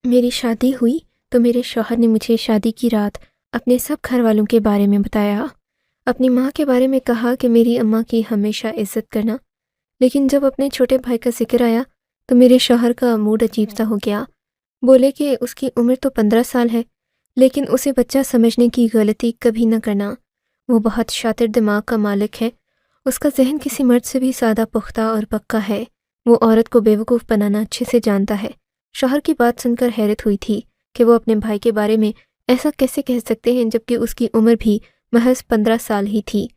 میری شادی ہوئی تو میرے شوہر نے مجھے شادی کی رات اپنے سب گھر والوں کے بارے میں بتایا۔ اپنی ماں کے بارے میں کہا کہ میری اماں کی ہمیشہ عزت کرنا، لیکن جب اپنے چھوٹے بھائی کا ذکر آیا تو میرے شوہر کا موڈ عجیب سا ہو گیا۔ بولے کہ اس کی عمر تو 15 سال ہے، لیکن اسے بچہ سمجھنے کی غلطی کبھی نہ کرنا۔ وہ بہت شاطر دماغ کا مالک ہے، اس کا ذہن کسی مرد سے بھی زیادہ پختہ اور پکا ہے۔ وہ عورت کو بیوقوف بنانا اچھے سے جانتا ہے۔ شوہر کی بات سن کر حیرت ہوئی تھی کہ وہ اپنے بھائی کے بارے میں ایسا کیسے کہہ سکتے ہیں جبکہ اس کی عمر بھی محض 15 سال ہی تھی۔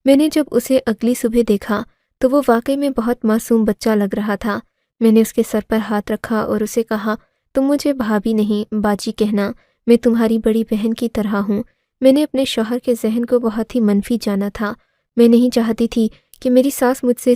میں نے جب اسے اگلی صبح دیکھا تو وہ واقعی میں بہت معصوم بچہ لگ رہا تھا۔ میں نے اس کے سر پر ہاتھ رکھا اور اسے کہا، تم مجھے بھابھی نہیں باجی کہنا، میں تمہاری بڑی بہن کی طرح ہوں۔ میں نے اپنے شوہر کے ذہن کو بہت ہی منفی جانا تھا۔ میں نہیں چاہتی تھی کہ میری ساس مجھ سے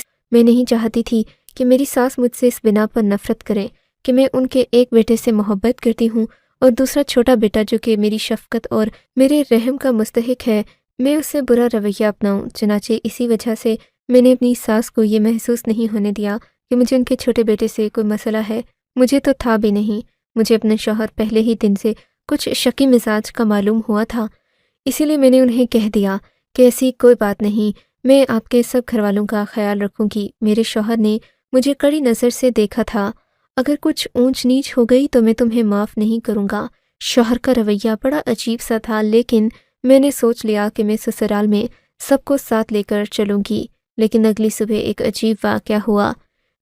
اس بنا پر نفرت کرے کہ میں ان کے ایک بیٹے سے محبت کرتی ہوں اور دوسرا چھوٹا بیٹا جو کہ میری شفقت اور میرے رحم کا مستحق ہے، میں اس سے برا رویہ اپناؤں۔ چنانچہ اسی وجہ سے میں نے اپنی ساس کو یہ محسوس نہیں ہونے دیا کہ مجھے ان کے چھوٹے بیٹے سے کوئی مسئلہ ہے۔ مجھے تو تھا بھی نہیں۔ مجھے اپنے شوہر پہلے ہی دن سے کچھ شکی مزاج کا معلوم ہوا تھا، اسی لیے میں نے انہیں کہہ دیا کہ ایسی کوئی بات نہیں، میں آپ کے سب گھر والوں کا خیال رکھوں گی۔ میرے شوہر نے مجھے کڑی نظر سے دیکھا تھا، اگر کچھ اونچ نیچ ہو گئی تو میں تمہیں معاف نہیں کروں گا۔ شوہر کا رویہ بڑا عجیب سا تھا، لیکن میں نے سوچ لیا کہ میں سسرال میں سب کو ساتھ لے کر چلوں گی۔ لیکن اگلی صبح ایک عجیب واقعہ ہوا۔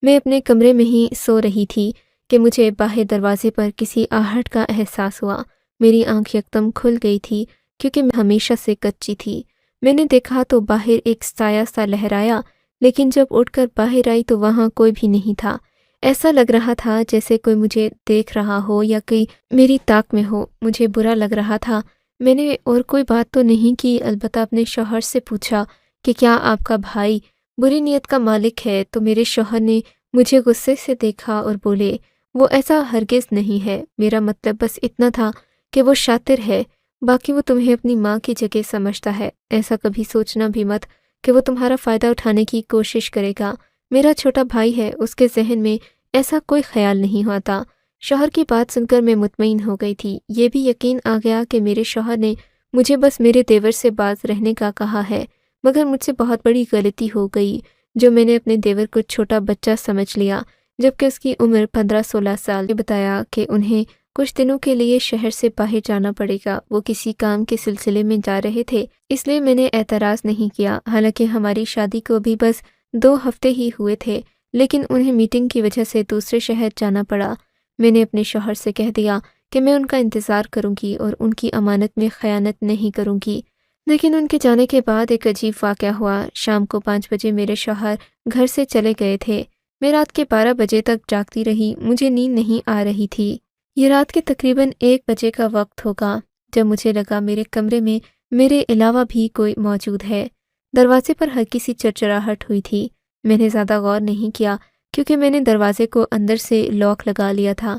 میں اپنے کمرے میں ہی سو رہی تھی کہ مجھے باہر دروازے پر کسی آہٹ کا احساس ہوا۔ میری آنکھ یکدم کھل گئی تھی کیونکہ میں ہمیشہ سے کچی تھی۔ میں نے دیکھا تو باہر ایک سایہ سا لہرایا، لیکن جب اٹھ کر باہر آئی تو وہاں کوئی بھی نہیں تھا۔ ایسا لگ رہا تھا جیسے کوئی مجھے دیکھ رہا ہو یا کوئی میری طاق میں ہو۔ مجھے برا لگ رہا تھا۔ میں نے اور کوئی بات تو نہیں کی، البتہ اپنے شوہر سے پوچھا کہ کیا آپ کا بھائی بری نیت کا مالک ہے؟ تو میرے شوہر نے مجھے غصے سے دیکھا اور بولے، وہ ایسا ہرگز نہیں ہے، میرا مطلب بس اتنا تھا کہ وہ شاطر ہے، باقی وہ تمہیں اپنی ماں کی جگہ سمجھتا ہے۔ ایسا کبھی سوچنا بھی مت کہ وہ تمہارا فائدہ اٹھانے کی کوشش کرے گا۔ میرا چھوٹا بھائی ہے، اس کے ذہن میں ایسا کوئی خیال نہیں ہوتا۔ شوہر کی بات سن کر میں مطمئن ہو گئی تھی۔ یہ بھی یقین آ گیا کہ میرے شوہر نے مجھے بس میرے دیور سے باز رہنے کا کہا ہے، مگر مجھ سے بہت بڑی غلطی ہو گئی جو میں نے اپنے دیور کو چھوٹا بچہ سمجھ لیا جبکہ اس کی عمر 15-16 سال۔ بتایا کہ انہیں کچھ دنوں کے لیے شہر سے باہر جانا پڑے گا، وہ کسی کام کے سلسلے میں جا رہے تھے، اس لیے میں نے اعتراض نہیں کیا، حالانکہ ہماری شادی کو بھی بس 2 ہفتے ہی ہوئے تھے، لیکن انہیں میٹنگ کی وجہ سے دوسرے شہر جانا پڑا۔ میں نے اپنے شوہر سے کہہ دیا کہ میں ان کا انتظار کروں گی اور ان کی امانت میں خیانت نہیں کروں گی۔ لیکن ان کے جانے کے بعد ایک عجیب واقعہ ہوا۔ شام کو 5 بجے میرے شوہر گھر سے چلے گئے تھے۔ میں رات کے 12 بجے تک جاگتی رہی، مجھے نیند نہیں آ رہی تھی۔ یہ رات کے تقریباً 1 بجے کا وقت ہوگا جب مجھے لگا میرے کمرے میں میرے علاوہ بھی کوئی موجود ہے۔ دروازے پر ہلکی سی چرچراہٹ ہوئی تھی۔ میں نے زیادہ غور نہیں کیا کیونکہ میں نے دروازے کو اندر سے لاک لگا لیا تھا۔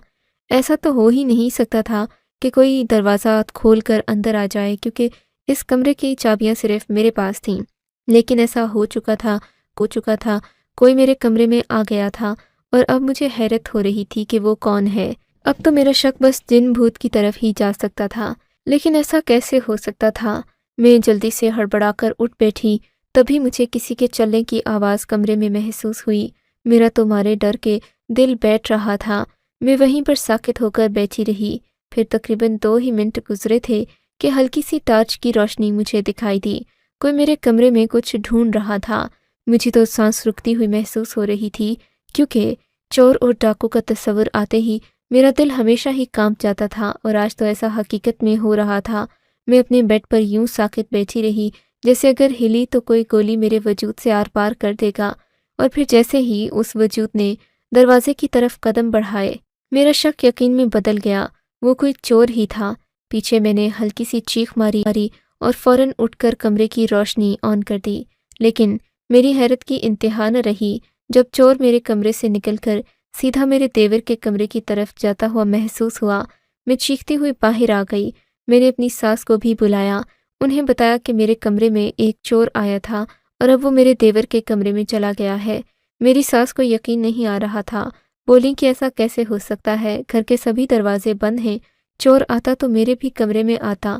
ایسا تو ہو ہی نہیں سکتا تھا کہ کوئی دروازہ کھول کر اندر آ جائے کیونکہ اس کمرے کی چابیاں صرف میرے پاس تھیں، لیکن ایسا ہو چکا تھا کوئی میرے کمرے میں آ گیا تھا اور اب مجھے حیرت ہو رہی تھی کہ وہ کون ہے۔ اب تو میرا شک بس جن بھوت کی طرف ہی جا سکتا تھا، لیکن ایسا کیسے ہو سکتا تھا؟ میں جلدی سے ہڑبڑا کر اٹھ بیٹھی، تبھی مجھے کسی کے چلنے کی آواز کمرے میں محسوس ہوئی۔ میرا تو مارے ڈر کے دل بیٹھ رہا تھا۔ میں وہیں پر ساکت ہو کر بیٹھی رہی۔ پھر تقریباً 2 ہی منٹ گزرے تھے کہ ہلکی سی ٹارچ کی روشنی مجھے دکھائی دی۔ کوئی میرے کمرے میں کچھ ڈھونڈ رہا تھا۔ مجھے تو سانس رکتی ہوئی محسوس ہو رہی تھی کیونکہ چور اور ڈاکو کا تصور آتے ہی میرا دل ہمیشہ ہی کانپ جاتا تھا، اور آج تو ایسا حقیقت میں ہو رہا تھا۔ میں اپنے بیڈ پر یوں ساکت بیٹھی رہی جیسے اگر ہلی تو کوئی گولی میرے وجود سے آر پار کر دے گا، اور پھر جیسے ہی اس وجود نے دروازے کی طرف قدم بڑھائے میرا شک یقین میں بدل گیا، وہ کوئی چور ہی تھا۔ پیچھے میں نے ہلکی سی چیخ ماری اور فوراً اٹھ کر کمرے کی روشنی آن کر دی، لیکن میری حیرت کی انتہا نہ رہی جب چور میرے کمرے سے نکل کر سیدھا میرے دیور کے کمرے کی طرف جاتا ہوا محسوس ہوا۔ میں چیختی ہوئی باہر آ گئی۔ میں نے اپنی ساس کو بھی بلایا، انہیں بتایا کہ میرے کمرے میں ایک چور آیا تھا اور اب وہ میرے دیور کے کمرے میں چلا گیا ہے۔ میری ساس کو یقین نہیں آ رہا تھا، بولی کہ ایسا کیسے ہو سکتا ہے، گھر کے سبھی دروازے بند ہیں، چور آتا تو میرے بھی کمرے میں آتا،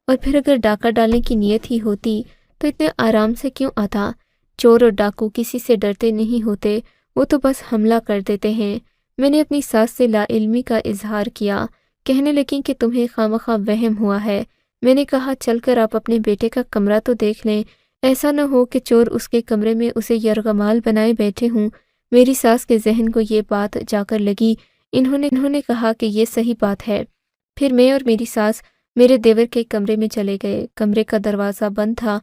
اور پھر اگر ڈاکہ ڈالنے کی نیت ہی ہوتی تو اتنے آرام سے کیوں آتا؟ چور اور ڈاکو کسی سے ڈرتے نہیں ہوتے، وہ تو بس حملہ کر دیتے ہیں۔ میں نے اپنی ساس سے لا علمی کا اظہار کیا، کہنے لگیں کہ تمہیں خواہ وہم ہوا ہے۔ میں نے کہا چل کر آپ اپنے بیٹے کا کمرہ تو دیکھ لیں، ایسا نہ ہو کہ چور اس کے کمرے میں اسے یرغمال بنائے بیٹھے ہوں۔ میری ساس کے ذہن کو یہ بات جا کر لگی، انہوں نے کہا کہ یہ صحیح بات ہے۔ پھر میں اور میری ساس میرے دیور کے کمرے میں چلے گئے، کمرے کا دروازہ بند تھا۔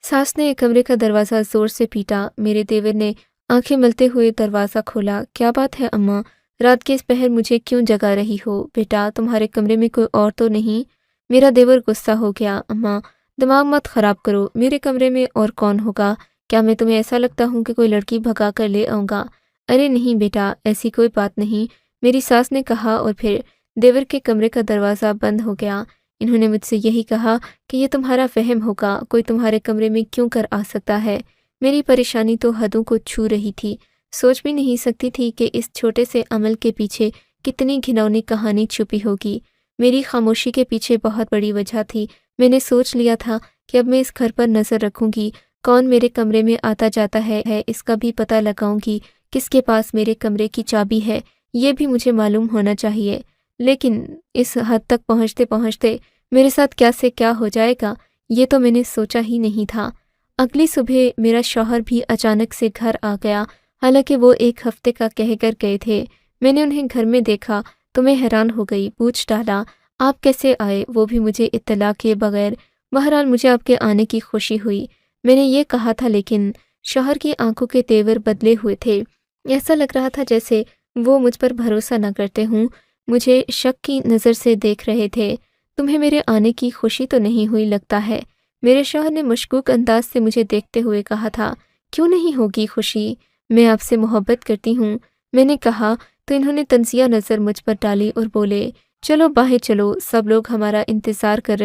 ساس نے کمرے کا دروازہ زور سے پیٹا، میرے دیور نے آنکھیں ملتے ہوئے دروازہ کھولا۔ کیا بات ہے اماں، رات کے اس پہر مجھے کیوں جگا رہی ہو؟ بیٹا تمہارے کمرے میں کوئی اور تو نہیں؟ میرا دیور غصہ ہو گیا۔ اماں دماغ مت خراب کرو، میرے کمرے میں اور کون ہوگا؟ کیا میں تمہیں ایسا لگتا ہوں کہ کوئی لڑکی بھگا کر لے آؤں گا؟ ارے نہیں بیٹا، ایسی کوئی بات نہیں، میری ساس نے کہا، اور پھر دیور کے کمرے کا دروازہ بند ہو گیا۔ انہوں نے مجھ سے یہی کہا کہ یہ تمہارا فہم ہوگا، کوئی تمہارے کمرے میں کیوں کر آ سکتا ہے؟ میری پریشانی تو حدوں کو چھو رہی تھی، سوچ بھی نہیں سکتی تھی کہ اس چھوٹے سے عمل کے پیچھے کتنی گھناؤنی کہانی چھپی ہوگی۔ میری خاموشی کے پیچھے بہت بڑی وجہ تھی۔ میں نے سوچ لیا تھا کہ اب میں اس گھر پر نظر رکھوں گی، کون میرے کمرے میں آتا جاتا ہے اس کا بھی پتہ لگاؤں گی، کس کے پاس میرے کمرے کی چابی ہے یہ بھی مجھے معلوم ہونا چاہیے۔ لیکن اس حد تک پہنچتے پہنچتے میرے ساتھ کیا سے کیا ہو جائے گا، یہ تو میں نے سوچا ہی نہیں تھا۔ اگلی صبح میرا شوہر بھی اچانک سے گھر آ گیا، حالانکہ وہ ایک ہفتے کا کہہ کر گئے تھے۔ میں نے انہیں گھر میں دیکھا تو میں حیران ہو گئی، پوچھ ڈالا آپ کیسے آئے، وہ بھی مجھے اطلاع کیے بغیر۔ بہرحال مجھے آپ کے آنے کی خوشی ہوئی، میں نے یہ کہا تھا، لیکن شوہر کی آنکھوں کے تیور بدلے ہوئے تھے، ایسا لگ رہا تھا جیسے وہ مجھ پر بھروسہ نہ کرتے ہوں، مجھے شک کی نظر سے دیکھ رہے تھے۔ تمہیں میرے آنے کی خوشی تو نہیں ہوئی لگتا ہے؟ میرے شوہر نے مشکوک انداز سے مجھے دیکھتے ہوئے کہا تھا۔ کیوں نہیں ہوگی خوشی، میں آپ سے محبت کرتی ہوں، میں نے کہا تو انہوں نے طنزیہ نظر مجھ پر ڈالی اور بولے چلو باہر چلو، سب لوگ ہمارا انتظار کر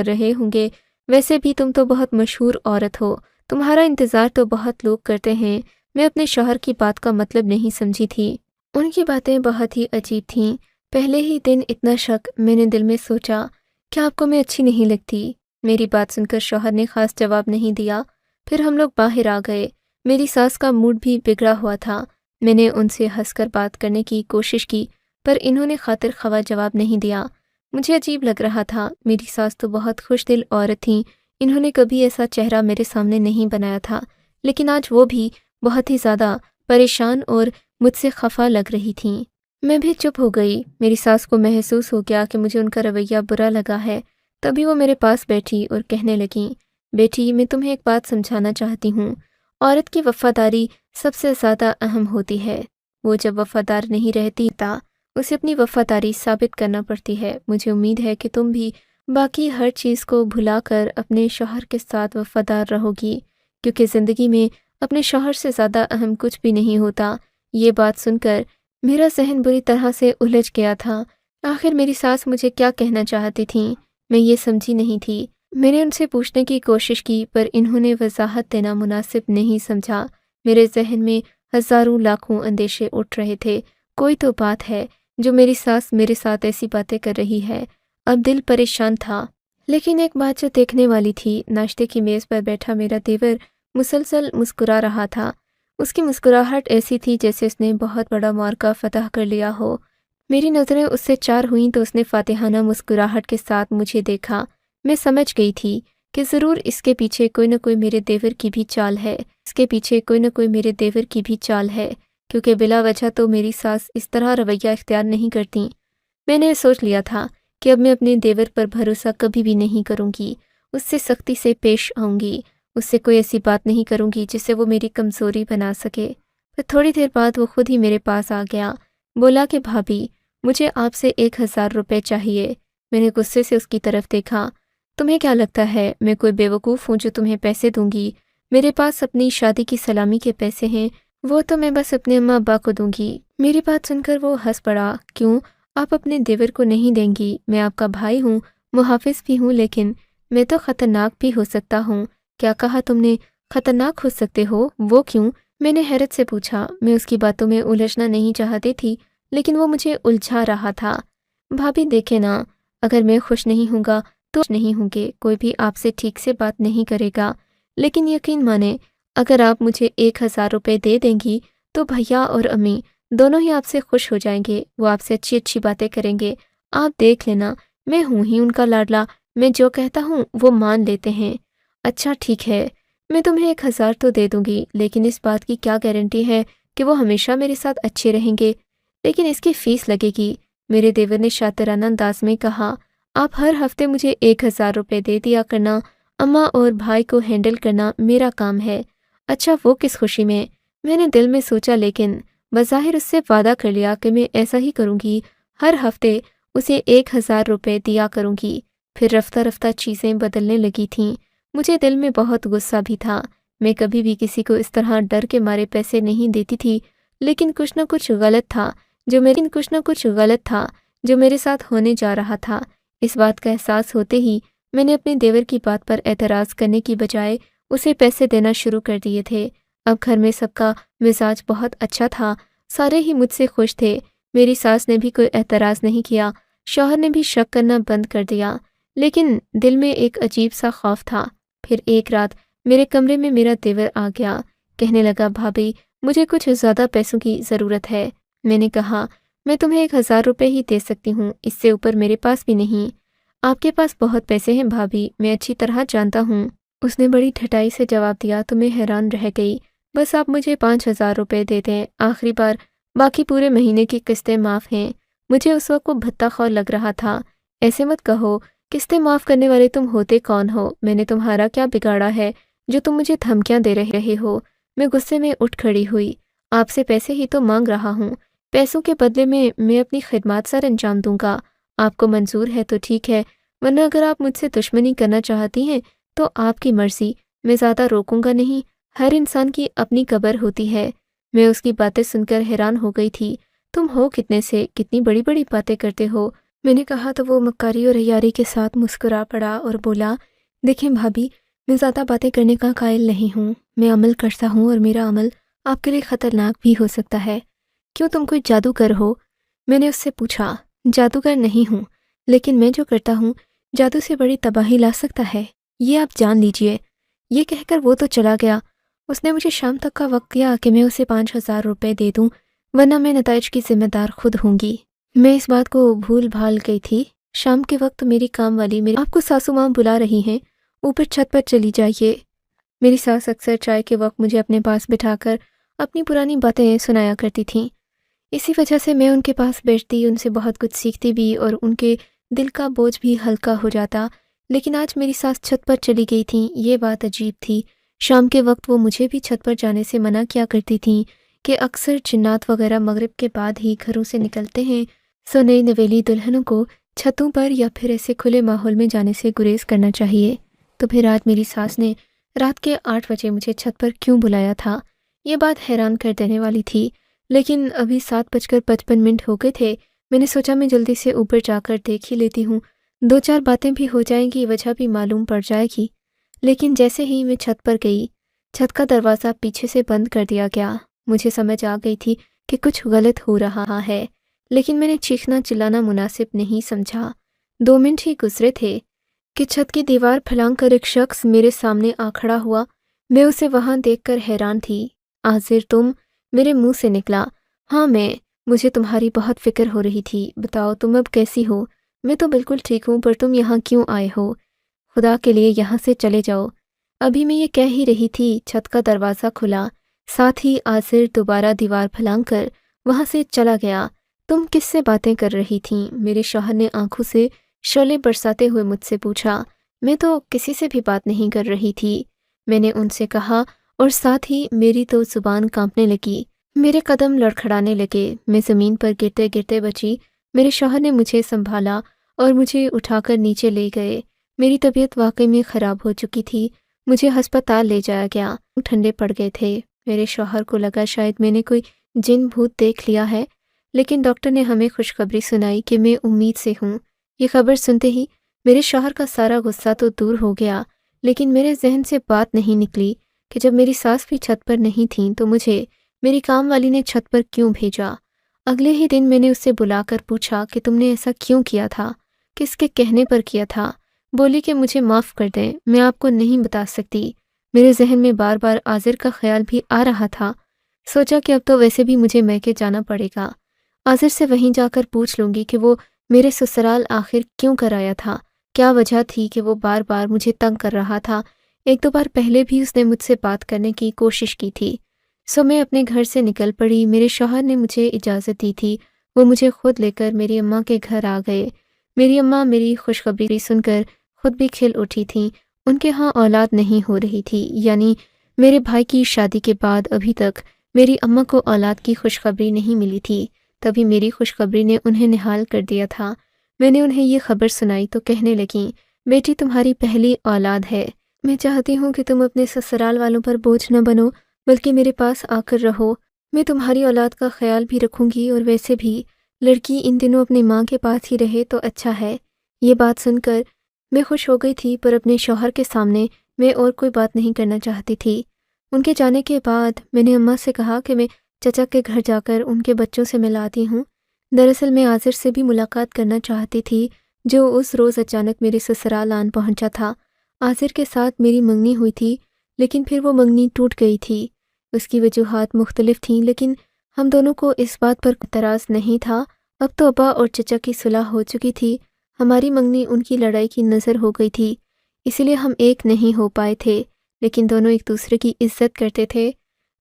رہے ہوں گے، ویسے بھی تم تو بہت مشہور عورت ہو، تمہارا انتظار تو بہت لوگ کرتے ہیں۔ میں اپنے شوہر کی بات کا مطلب نہیں سمجھی تھی، ان کی باتیں بہت ہی عجیب تھیں۔ پہلے ہی دن اتنا شک، میں نے دل میں سوچا کیا آپ کو میں اچھی نہیں لگتی؟ میری بات سن کر شوہر نے خاص جواب نہیں دیا۔ پھر ہم لوگ باہر آ گئے، میری ساس کا موڈ بھی بگڑا ہوا تھا۔ میں نے ان سے ہنس کر بات کرنے کی کوشش کی، پر انہوں نے خاطر خواہ جواب نہیں دیا۔ مجھے عجیب لگ رہا تھا، میری ساس تو بہت خوش دل عورت تھیں، انہوں نے کبھی ایسا چہرہ میرے سامنے نہیں بنایا تھا، لیکن آج وہ بھی بہت ہی زیادہ پریشان اور مجھ سے خفا لگ رہی تھیں۔ میں بھی چپ ہو گئی، میری ساس کو محسوس ہو گیا کہ مجھے ان کا رویہ برا لگا ہے، تبھی وہ میرے پاس بیٹھی اور کہنے لگیں بیٹی میں تمہیں ایک بات سمجھانا چاہتی ہوں، عورت کی وفاداری سب سے زیادہ اہم ہوتی ہے، وہ جب وفادار نہیں رہتی تا اسے اپنی وفاداری ثابت کرنا پڑتی ہے۔ مجھے امید ہے کہ تم بھی باقی ہر چیز کو بھلا کر اپنے شوہر کے ساتھ وفادار رہو گی، کیونکہ زندگی میں اپنے شوہر سے زیادہ اہم کچھ بھی نہیں ہوتا۔ یہ بات سن کر میرا ذہن بری طرح سے الجھ گیا تھا، آخر میری ساس مجھے کیا کہنا چاہتی تھیں، میں یہ سمجھی نہیں تھی۔ میں نے ان سے پوچھنے کی کوشش کی، پر انہوں نے وضاحت دینا مناسب نہیں سمجھا۔ میرے ذہن میں ہزاروں لاکھوں اندیشے اٹھ رہے تھے، کوئی تو بات ہے جو میری ساس میرے ساتھ ایسی باتیں کر رہی ہے۔ اب دل پریشان تھا، لیکن ایک بات جو دیکھنے والی تھی، ناشتے کی میز پر بیٹھا میرا دیور مسلسل مسکرا رہا تھا۔ اس کی مسکراہٹ ایسی تھی جیسے اس نے بہت بڑا معرکہ فتح کر لیا ہو۔ میری نظریں اس سے چار ہوئیں تو اس نے فاتحانہ مسکراہٹ کے ساتھ مجھے دیکھا۔ میں سمجھ گئی تھی کہ ضرور اس کے پیچھے کوئی نہ کوئی میرے دیور کی بھی چال ہے، کیونکہ بلا وجہ تو میری ساس اس طرح رویہ اختیار نہیں کرتی۔ میں نے سوچ لیا تھا کہ اب میں اپنے دیور پر بھروسہ کبھی بھی نہیں کروں گی، اس سے سختی سے پیش آؤں گی، اس سے کوئی ایسی بات نہیں کروں گی جس سے وہ میری کمزوری بنا سکے۔ پھر تھوڑی دیر بعد وہ خود ہی میرے پاس آ گیا، بولا کہ بھابھی مجھے آپ سے 1000 روپے چاہیے۔ میں نے غصے سے اس کی طرف دیکھا۔ تمہیں کیا لگتا ہے میں کوئی بیوقوف ہوں جو تمہیں پیسے دوں گی؟ میرے پاس اپنی شادی کی سلامی کے پیسے ہیں، وہ تو میں بس اپنے اماں ابا کو دوں گی۔ میری بات سن کر وہ ہنس پڑا۔ کیوں آپ اپنے دیور کو نہیں دیں گی؟ میں آپ کا بھائی ہوں، محافظ بھی ہوں، لیکن میں تو خطرناک بھی ہو سکتا ہوں۔ کیا کہا تم نے؟ خطرناک ہو سکتے ہو؟ وہ کیوں؟ میں نے حیرت سے پوچھا۔ میں اس کی باتوں میں الجھنا نہیں چاہتی تھی، لیکن وہ مجھے الجھا رہا تھا۔ بھابھی دیکھیں نا، اگر میں خوش نہیں ہوں گا تو خوش نہیں ہوں گے، کوئی بھی آپ سے ٹھیک سے بات نہیں کرے گا، لیکن یقین مانیں اگر آپ مجھے 1000 روپے دے دیں گی تو بھیا اور امی دونوں ہی آپ سے خوش ہو جائیں گے، وہ آپ سے اچھی اچھی باتیں کریں گے۔ آپ دیکھ لینا، میں ہوں ہی ان کا لاڈلا، میں جو کہتا ہوں وہ مان لیتے ہیں۔ اچھا ٹھیک ہے، میں تمہیں 1000 تو دے دوں گی، لیکن اس بات کی کیا گارنٹی ہے کہ وہ ہمیشہ میرے ساتھ اچھے رہیں گے؟ لیکن اس کی فیس لگے گی، میرے دیور نے شاطرانہ انداز میں کہا۔ آپ ہر ہفتے مجھے 1000 روپے دے دیا کرنا، اماں اور بھائی کو ہینڈل کرنا میرا کام ہے۔ اچھا وہ کس خوشی میں نے دل میں سوچا، لیکن بظاہر اس سے وعدہ کر لیا کہ میں ایسا ہی کروں گی، ہر ہفتے اسے 1000 روپے دیا کروں گی۔ پھر رفتہ رفتہ چیزیں بدلنے لگی تھیں، مجھے دل میں بہت غصہ بھی تھا۔ میں کبھی بھی کسی کو اس طرح ڈر کے مارے پیسے نہیں دیتی تھی، لیکن کچھ نہ کچھ غلط تھا جو میرے ساتھ ہونے جا رہا تھا۔ اس بات کا احساس ہوتے ہی میں نے اپنے دیور کی بات پر اعتراض کرنے کی بجائے اسے پیسے دینا شروع کر دیے تھے۔ اب گھر میں سب کا مزاج بہت اچھا تھا، سارے ہی مجھ سے خوش تھے۔ میری ساس نے بھی کوئی اعتراض نہیں کیا، شوہر نے بھی شک کرنا بند کر دیا، لیکن دل میں ایک عجیب سا خوف تھا۔ پھر ایک رات میرے کمرے میں میرا دیور آ گیا، کہنے لگا، بھابھی مجھے کچھ زیادہ پیسوں کی ضرورت ہے۔ میں نے کہا، میں تمہیں 1000 روپے ہی دے سکتی ہوں، اس سے اوپر میرے پاس بھی نہیں۔ آپ کے پاس بہت پیسے ہیں بھابھی، میں اچھی طرح جانتا ہوں۔ اس نے بڑی ٹھٹائی سے جواب دیا تو میں حیران رہ گئی۔ بس آپ مجھے 5000 روپے دے دیں، آخری بار، باقی پورے مہینے کی قسطیں معاف ہیں۔ مجھے اس وقت وہ بھتا خور لگ رہا تھا۔ ایسے مت کہو، قسطیں معاف کرنے والے تم ہوتے کون ہو؟ میں نے تمہارا کیا بگاڑا ہے جو تم مجھے دھمکیاں دے رہے ہو؟ میں غصے میں اٹھ کھڑی ہوئی۔ آپ سے پیسے ہی تو مانگ رہا ہوں، پیسوں کے بدلے میں اپنی خدمات سر انجام دوں گا۔ آپ کو منظور ہے تو ٹھیک ہے، ورنہ اگر آپ مجھ سے دشمنی کرنا چاہتی ہیں تو آپ کی مرضی، میں زیادہ روکوں گا نہیں۔ ہر انسان کی اپنی قبر ہوتی ہے۔ میں اس کی باتیں سن کر حیران ہو گئی تھی۔ تم ہو کتنے سے، کتنی بڑی بڑی باتیں کرتے ہو؟ میں نے کہا تو وہ مکاری اور عیاری کے ساتھ مسکرا پڑا اور بولا، دیکھیں بھابھی، میں زیادہ باتیں کرنے کا قائل نہیں ہوں، میں عمل کرتا ہوں اور میرا عمل آپ کے لیے خطرناک بھی ہو سکتا ہے۔ کیوں تم کوئی جادوگر ہو؟ میں نے اس سے پوچھا۔ جادوگر نہیں ہوں، لیکن میں جو کرتا ہوں جادو سے بڑی تباہی لا سکتا ہے، یہ آپ جان لیجئے۔ یہ کہہ کر وہ تو چلا گیا۔ اس نے مجھے شام تک کا وقت دیا کہ میں اسے 5000 روپے دے دوں، ورنہ میں نتائج کی ذمہ دار خود ہوں گی۔ میں اس بات کو بھول بھال گئی تھی۔ شام کے وقت میری کام والی آپ کو ساسو ماں بلا رہی ہیں، اوپر چھت پر چلی جائیے۔ میری ساس اکثر چائے کے وقت مجھے اپنے پاس بٹھا کر اپنی پرانی باتیں سنایا کرتی تھیں، اسی وجہ سے میں ان کے پاس بیٹھتی، ان سے بہت کچھ سیکھتی بھی اور ان کے دل کا بوجھ بھی ہلکا ہو جاتا۔ لیکن آج میری ساس چھت پر چلی گئی تھیں، یہ بات عجیب تھی۔ شام کے وقت وہ مجھے بھی چھت پر جانے سے منع کیا کرتی تھیں کہ اکثر جنات وغیرہ مغرب کے بعد ہی گھروں سے نکلتے ہیں، سو نئی نویلی دلہنوں کو چھتوں پر یا پھر ایسے کھلے ماحول میں جانے سے گریز کرنا چاہیے۔ تو پھر آج میری ساس نے رات کے 8 بجے مجھے چھت پر کیوں بلایا تھا؟ یہ بات حیران کر دینے والی تھی، لیکن ابھی 7:55 ہو گئے تھے۔ میں نے سوچا میں جلدی سے اوپر جا کر دیکھ ہی لیتی ہوں، 2-4 باتیں بھی ہو جائیں گی، وجہ بھی معلوم پڑ جائے گی۔ لیکن جیسے ہی میں چھت پر گئی، چھت کا دروازہ پیچھے سے بند کر دیا گیا۔ مجھے سمجھ آ گئی تھی کہ کچھ غلط ہو رہا ہے، لیکن میں نے چیخنا چلانا مناسب نہیں سمجھا۔ 2 منٹ ہی گزرے تھے کہ چھت کی دیوار پھلانگ کر ایک شخص میرے سامنے آ کھڑا ہوا۔ میں اسے وہاں دیکھ کر حیران تھی۔ آذر تم؟ میرے منہ سے نکلا۔ ہاں مجھے تمہاری بہت فکر ہو رہی تھی، بتاؤ تم اب کیسی ہو؟ میں تو بالکل ٹھیک ہوں، پر تم یہاں کیوں آئے ہو؟ خدا کے لیے یہاں سے چلے جاؤ۔ ابھی میں یہ کہہ ہی رہی تھی، چھت کا دروازہ کھلا، ساتھ ہی آذر دوبارہ دیوار پھلانگ کر وہاں سے چلا گیا۔ تم کس سے باتیں کر رہی تھیں؟ میرے شوہر نے آنکھوں سے شعلے برساتے ہوئے مجھ سے پوچھا۔ میں تو کسی سے بھی بات نہیں کر رہی تھی، میں نے ان سے کہا، اور ساتھ ہی میری تو زبان کانپنے لگی، میرے قدم لڑکھڑانے لگے، میں زمین پر گرتے گرتے بچی۔ میرے شوہر نے مجھے سنبھالا اور مجھے اٹھا کر نیچے لے گئے۔ میری طبیعت واقعی میں خراب ہو چکی تھی، مجھے ہسپتال لے جایا گیا۔ ٹھنڈے پڑ گئے تھے۔ میرے شوہر کو لگا شاید میں نے کوئی جن بھوت دیکھ لیا ہے، لیکن ڈاکٹر نے ہمیں خوشخبری سنائی کہ میں امید سے ہوں۔ یہ خبر سنتے ہی میرے شوہر کا سارا غصہ تو دور ہو گیا، لیکن میرے ذہن سے بات نہیں نکلی۔ کہ جب میری ساس بھی چھت پر نہیں تھیں تو مجھے میری کام والی نے چھت پر کیوں بھیجا۔ اگلے ہی دن میں نے اس سے بلا کر پوچھا کہ تم نے ایسا کیوں کیا تھا، کس کے کہنے پر کیا تھا۔ بولی کہ مجھے معاف کر دیں، میں آپ کو نہیں بتا سکتی۔ میرے ذہن میں بار بار عازر کا خیال بھی آ رہا تھا۔ سوچا کہ اب تو ویسے بھی مجھے میکے جانا پڑے گا، عازر سے وہیں جا کر پوچھ لوں گی کہ وہ میرے سسرال آخر کیوں کر آیا تھا، کیا وجہ تھی کہ وہ بار بار مجھے تنگ کر رہا تھا۔ ایک دو بار پہلے بھی اس نے مجھ سے بات کرنے کی کوشش کی تھی۔ سو میں اپنے گھر سے نکل پڑی۔ میرے شوہر نے مجھے اجازت دی تھی، وہ مجھے خود لے کر میری اماں کے گھر آ گئے۔ میری اماں میری خوشخبری سن کر خود بھی کھل اٹھی تھیں۔ ان کے ہاں اولاد نہیں ہو رہی تھی، یعنی میرے بھائی کی شادی کے بعد ابھی تک میری اماں کو اولاد کی خوشخبری نہیں ملی تھی۔ تبھی میری خوشخبری نے انہیں نہال کر دیا تھا۔ میں نے انہیں یہ خبر سنائی تو کہنے لگیں، بیٹی تمہاری پہلی اولاد ہے، میں چاہتی ہوں کہ تم اپنے سسرال والوں پر بوجھ نہ بنو، بلکہ میرے پاس آ کر رہو۔ میں تمہاری اولاد کا خیال بھی رکھوں گی، اور ویسے بھی لڑکی ان دنوں اپنی ماں کے پاس ہی رہے تو اچھا ہے۔ یہ بات سن کر میں خوش ہو گئی تھی، پر اپنے شوہر کے سامنے میں اور کوئی بات نہیں کرنا چاہتی تھی۔ ان کے جانے کے بعد میں نے اماں سے کہا کہ میں چچا کے گھر جا کر ان کے بچوں سے ملاتی ہوں۔ دراصل میں عازر سے بھی ملاقات کرنا چاہتی تھی، جو اس روز اچانک میرے سسرال آن پہنچا تھا۔ عازر کے ساتھ میری منگنی ہوئی تھی، لیکن پھر وہ منگنی ٹوٹ گئی تھی۔ اس کی وجوہات مختلف تھیں، لیکن ہم دونوں کو اس بات پر اعتراض نہیں تھا۔ اب تو ابا اور چچا کی صلح ہو چکی تھی، ہماری منگنی ان کی لڑائی کی نظر ہو گئی تھی، اسی لیے ہم ایک نہیں ہو پائے تھے، لیکن دونوں ایک دوسرے کی عزت کرتے تھے۔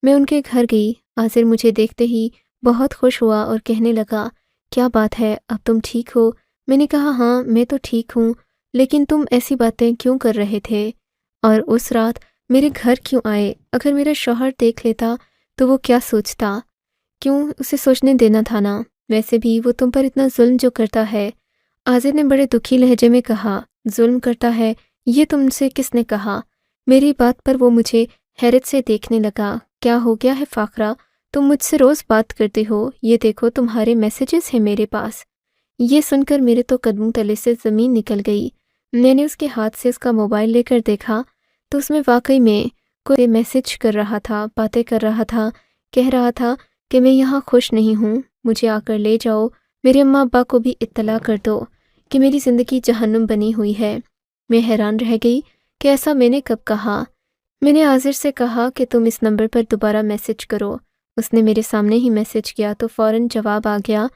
میں ان کے گھر گئی۔ عازر مجھے دیکھتے ہی بہت خوش ہوا اور کہنے لگا، کیا بات ہے، اب تم ٹھیک ہو؟ میں نے کہا ہاں میں تو ٹھیک ہوں، لیکن تم ایسی باتیں کیوں کر رہے تھے، اور اس رات میرے گھر کیوں آئے؟ اگر میرا شوہر دیکھ لیتا تو وہ کیا سوچتا؟ کیوں اسے سوچنے دینا تھا نا، ویسے بھی وہ تم پر اتنا ظلم جو کرتا ہے۔ عازر نے بڑے دکھی لہجے میں کہا، ظلم کرتا ہے؟ یہ تم سے کس نے کہا؟ میری بات پر وہ مجھے حیرت سے دیکھنے لگا۔ کیا ہو گیا ہے فاخرہ، تم مجھ سے روز بات کرتے ہو، یہ دیکھو تمہارے میسیجز ہیں میرے پاس۔ یہ سن کر میرے تو قدموں تلے سے زمین نکل گئی۔ میں نے اس کے ہاتھ سے اس کا موبائل لے کر دیکھا تو اس میں واقعی میں کوئی میسیج کر رہا تھا، باتیں کر رہا تھا، کہہ رہا تھا کہ میں یہاں خوش نہیں ہوں، مجھے آ کر لے جاؤ، میرے اماں ابا کو بھی اطلاع کر دو کہ میری زندگی جہنم بنی ہوئی ہے۔ میں حیران رہ گئی کہ ایسا میں نے کب کہا۔ میں نے عازر سے کہا کہ تم اس نمبر پر دوبارہ میسیج کرو۔ اس نے میرے سامنے ہی میسیج کیا تو فوراً جواب آ گیا۔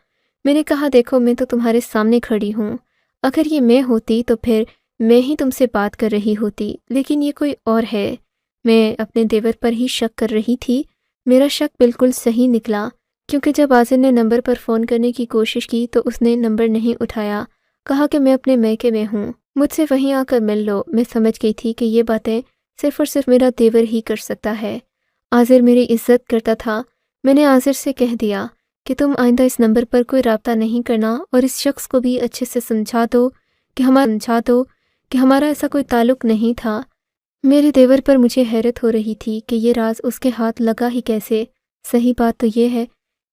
میں نے کہا دیکھو میں تو تمہارے سامنے کھڑی ہوں، اگر یہ میں ہوتی تو پھر میں ہی تم سے بات کر رہی ہوتی، لیکن یہ کوئی اور ہے۔ میں اپنے دیور پر ہی شک کر رہی تھی۔ میرا شک بالکل صحیح نکلا، کیونکہ جب عازر نے نمبر پر فون کرنے کی کوشش کی تو اس نے نمبر نہیں اٹھایا، کہا کہ میں اپنے میکے میں ہوں، مجھ سے وہیں آ کر مل لو۔ میں سمجھ گئی تھی کہ یہ باتیں صرف اور صرف میرا دیور ہی کر سکتا ہے۔ عازر میری عزت کرتا تھا۔ میں نے عازر سے کہہ دیا کہ تم آئندہ اس نمبر پر کوئی رابطہ نہیں کرنا، اور اس شخص کو بھی اچھے سے سمجھا دو کہ ہمارا ایسا کوئی تعلق نہیں تھا۔ میرے دیور پر مجھے حیرت ہو رہی تھی کہ یہ راز اس کے ہاتھ لگا ہی کیسے۔ صحیح بات تو یہ ہے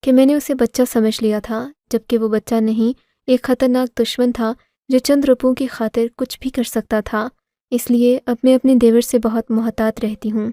کہ میں نے اسے بچہ سمجھ لیا تھا، جبکہ وہ بچہ نہیں، ایک خطرناک دشمن تھا جو چند روپوں کی خاطر کچھ بھی کر سکتا تھا۔ اس لیے اب میں اپنے دیور سے بہت محتاط رہتی ہوں۔